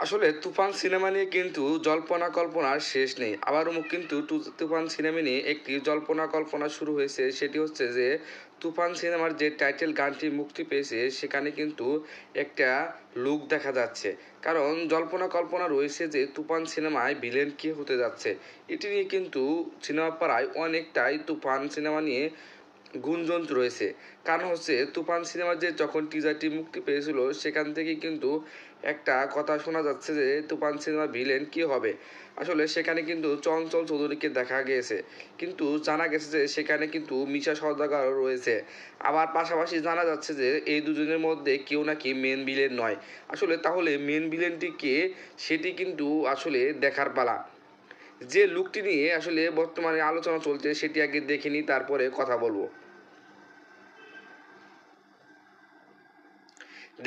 আসলে তুফান সিনেমা নিয়ে কিন্তু জল্পনা কল্পনার শেষ নেই। আবারও কিন্তু তুফান সিনেমা নিয়ে একটি জল্পনা কল্পনা শুরু হয়েছে। সেটি হচ্ছে যে তুফান সিনেমার যে টাইটেল গানটি মুক্তি পেয়েছে সেখানে কিন্তু একটা লুক দেখা যাচ্ছে। কারণ জল্পনা কল্পনা রয়েছে যে তুফান সিনেমায় ভিলেন কে হতে যাচ্ছে। এটি নিয়ে কিন্তু সিনেমা পাড়ায় অনেকটাই তুফান সিনেমা নিয়ে গুঞ্জন রয়েছে। কারণ হচ্ছে তুফান সিনেমার যে যখন টিজারটি মুক্তি পেয়েছিল সেখান থেকে কিন্তু একটা কথা শোনা যাচ্ছে যে তুফান সিনেমার ভিলেন কি হবে। আসলে সেখানে কিন্তু চঞ্চল চৌধুরীকে দেখা গিয়েছে, কিন্তু জানা গেছে যে সেখানে কিন্তু মিশা সওদাগরও রয়েছে। আবার পাশাপাশি জানা যাচ্ছে যে এই দুজনের মধ্যে কেউ নাকি মেন ভিলেন নয়। আসলে তাহলে মেন ভিলেনটি কে, সেটি কিন্তু আসলে দেখার পালা। যে লুকটি নিয়ে আসলে বর্তমানে আলোচনা চলছে সেটি আগে দেখে নিই, তারপরে কথা বলবো।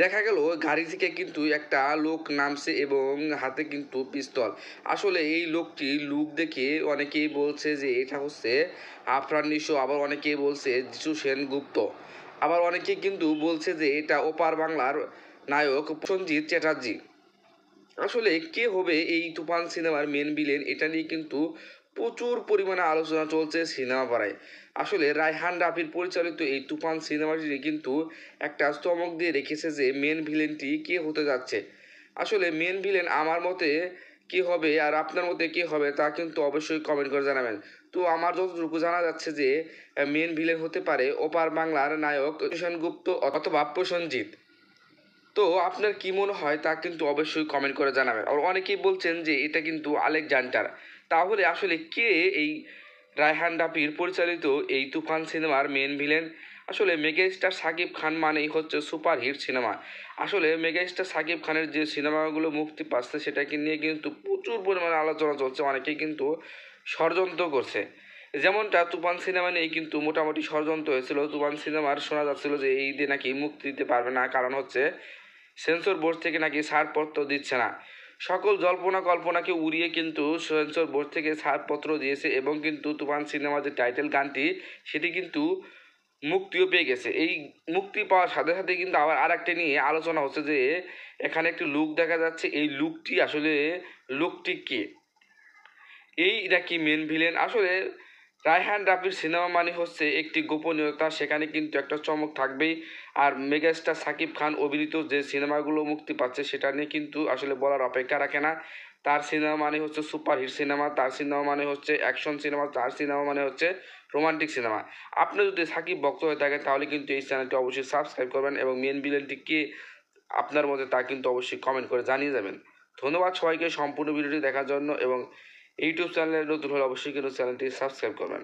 দেখা গেল গাড়ি থেকে কিন্তু একটা লোক নামছে এবং হাতে কিন্তু পিস্তল। আসলে এই লোকটি লুক দেখে অনেকেই বলছে যে এটা হচ্ছে আফরান নিশো, আবার অনেকেই বলছে যিশু সেনগুপ্ত, আবার অনেকেই কিন্তু বলছে যে এটা ওপার বাংলার নায়ক প্রসেনজিৎ চ্যাটার্জি। আসলে কে হবে এই তুফান সিনেমার মেন ভিলেন, এটা নিয়ে কিন্তু প্রচুর পরিমাণে আলোচনা চলছে সিনেমা পাড়ায়। আসলে রায়হান রাফির পরিচালিত এই তুফান সিনেমাটি কিন্তু একটা চমক দিয়ে রেখেছে যে মেন ভিলেনটি কে হতে যাচ্ছে। আসলে মেন ভিলেন আমার মতে কি হবে আর আপনার মতে কি হবে তা কিন্তু অবশ্যই কমেন্ট করে জানাবেন। তো আমার যতটুকু জানা যাচ্ছে যে মেন ভিলেন হতে পারে ওপার বাংলার নায়ক সেনগুপ্ত অথবা প্রসেনজিৎ। তো আপনার কি মনে হয় তা কিন্তু অবশ্যই কমেন্ট করে জানাবেন। আর অনেকেই বলছেন যে এটা কিন্তু আলেকজান্ডার। তাহলে আসলে কে এই রায়হান রাফির পরিচালিত এই তুফান সিনেমার মেন ভিলেন? আসলে মেগাস্টার সাকিব খান মানেই হচ্ছে সুপারহিট সিনেমা। আসলে মেগাস্টার সাকিব খানের যে সিনেমাগুলো মুক্তি পাচ্ছে সেটাকে নিয়ে কিন্তু প্রচুর পরিমাণে আলোচনা চলছে, অনেকেই কিন্তু ষড়যন্ত্র করছে। যেমনটা তুফান সিনেমা নিয়ে কিন্তু মোটামুটি ষড়যন্ত্র হয়েছিল। তুফান সিনেমার শোনা যাচ্ছিল যে এই দিয়ে নাকি মুক্তি দিতে পারবে না, কারণ হচ্ছে সেন্সর বোর্ড থেকে নাকি ছাড়পত্র দিচ্ছে না। সকল জল্পনা কল্পনাকে উড়িয়ে কিন্তু সেন্সর বোর্ড থেকে ছাড়পত্র দিয়েছে এবং কিন্তু তুফান সিনেমার যে টাইটেল গানটি সেটি কিন্তু মুক্তিও পেয়ে গেছে। এই মুক্তি পাওয়ার সাথে সাথে কিন্তু আবার আর একটা নিয়ে আলোচনা হচ্ছে যে এখানে একটি লুক দেখা যাচ্ছে, এই লুকটি আসলে লুকটি কে, এইটা কি মেন ভিলেন? আসলে রায়হান রাফির সিনেমা মানে হচ্ছে একটি গোপনীয়তা, সেখানে কিন্তু একটা চমক থাকবেই। আর মেগাস্টার সাকিব খান অভিনীত যে সিনেমাগুলো মুক্তি পাচ্ছে সেটা নিয়ে কিন্তু আসলে বলার অপেক্ষা রাখে না। তার সিনেমা মানে হচ্ছে সুপারহিট সিনেমা, তার সিনেমা মানে হচ্ছে অ্যাকশন সিনেমা, তার সিনেমা মানে হচ্ছে রোমান্টিক সিনেমা। আপনি যদি সাকিব ভক্ত হয়ে থাকেন তাহলে কিন্তু এই চ্যানেলটি অবশ্যই সাবস্ক্রাইব করবেন এবং মেন ভিলেনটি কে আপনার মধ্যে তা কিন্তু অবশ্যই কমেন্ট করে জানিয়ে যাবেন। ধন্যবাদ সবাইকে সম্পূর্ণ ভিডিওটি দেখার জন্য, এবং ইউটিউব চ্যানেলে নতুন হলে অবশ্যই কিন্তু চ্যানেলটি সাবস্ক্রাইব করবেন।